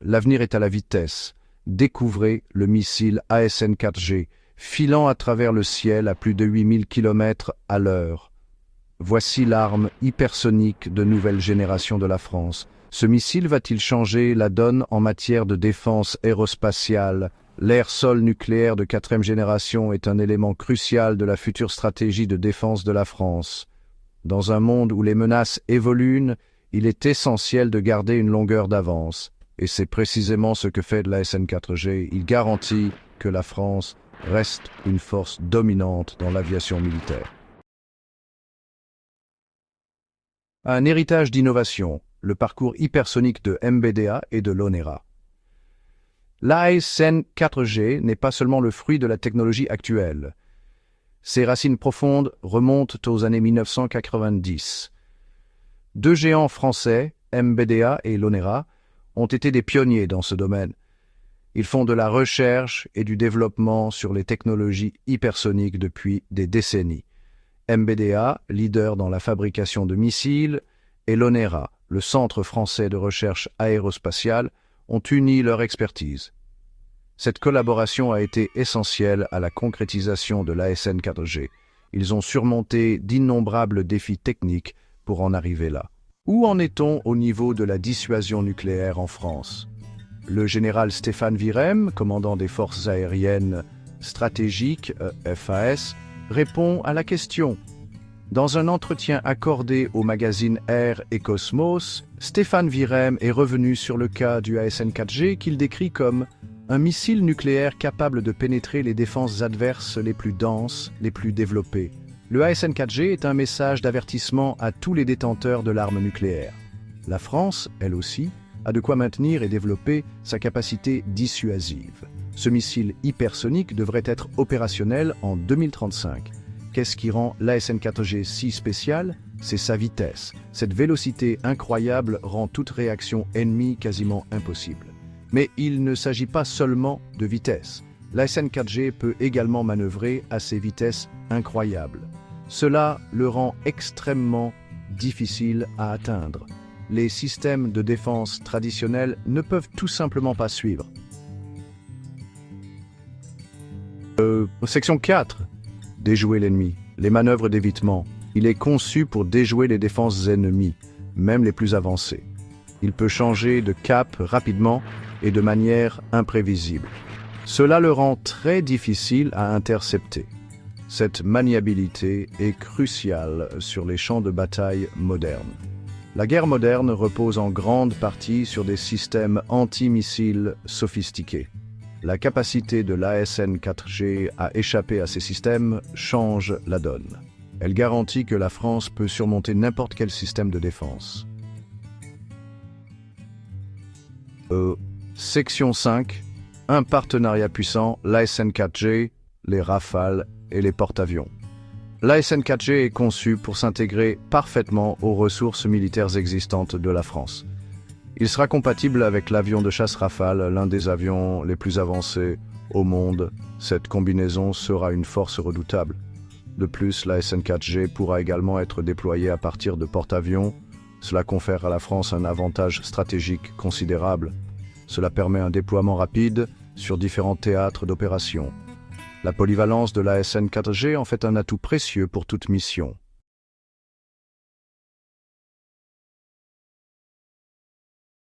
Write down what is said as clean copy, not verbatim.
l'avenir est à la vitesse. Découvrez le missile ASN-4G, filant à travers le ciel à plus de 8000 km à l'heure. Voici l'arme hypersonique de nouvelle génération de la France. Ce missile va-t-il changer la donne en matière de défense aérospatiale? L'air-sol nucléaire de 4e génération est un élément crucial de la future stratégie de défense de la France. Dans un monde où les menaces évoluent, il est essentiel de garder une longueur d'avance. Et c'est précisément ce que fait l'ASN-4G. Il garantit que la France reste une force dominante dans l'aviation militaire. Un héritage d'innovation, le parcours hypersonique de MBDA et de l'ONERA. L'ASN-4G n'est pas seulement le fruit de la technologie actuelle. Ses racines profondes remontent aux années 1990. Deux géants français, MBDA et l'ONERA, ont été des pionniers dans ce domaine. Ils font de la recherche et du développement sur les technologies hypersoniques depuis des décennies. MBDA, leader dans la fabrication de missiles, et l'ONERA, le Centre français de recherche aérospatiale, ont uni leur expertise. Cette collaboration a été essentielle à la concrétisation de l'ASN-4G. Ils ont surmonté d'innombrables défis techniques pour en arriver là. Où en est-on au niveau de la dissuasion nucléaire en France? Le général Stéphane Virem, commandant des forces aériennes stratégiques, FAS, répond à la question. Dans un entretien accordé au magazine Air et Cosmos, Stéphane Virem est revenu sur le cas du ASN-4G qu'il décrit comme un missile nucléaire capable de pénétrer les défenses adverses les plus denses, les plus développées. Le ASN-4G est un message d'avertissement à tous les détenteurs de l'arme nucléaire. La France, elle aussi, a de quoi maintenir et développer sa capacité dissuasive. Ce missile hypersonique devrait être opérationnel en 2035. Qu'est-ce qui rend l'ASN-4G si spécial? C'est sa vitesse. Cette vélocité incroyable rend toute réaction ennemie quasiment impossible. Mais il ne s'agit pas seulement de vitesse. L'ASN-4G peut également manœuvrer à ces vitesses incroyables. Cela le rend extrêmement difficile à atteindre. Les systèmes de défense traditionnels ne peuvent tout simplement pas suivre. Section 4. Déjouer l'ennemi. Les manœuvres d'évitement. Il est conçu pour déjouer les défenses ennemies, même les plus avancées. Il peut changer de cap rapidement et de manière imprévisible. Cela le rend très difficile à intercepter. Cette maniabilité est cruciale sur les champs de bataille modernes. La guerre moderne repose en grande partie sur des systèmes anti-missiles sophistiqués. La capacité de l'ASN-4G à échapper à ces systèmes change la donne. Elle garantit que la France peut surmonter n'importe quel système de défense. Section 5. Un partenariat puissant, l'ASN-4G, les Rafales et les porte-avions. L'ASN-4G est conçu pour s'intégrer parfaitement aux ressources militaires existantes de la France. Il sera compatible avec l'avion de chasse Rafale, l'un des avions les plus avancés au monde. Cette combinaison sera une force redoutable. De plus, l'ASN-4G pourra également être déployé à partir de porte-avions. Cela confère à la France un avantage stratégique considérable. Cela permet un déploiement rapide sur différents théâtres d'opération. La polyvalence de l'ASN-4G en fait un atout précieux pour toute mission.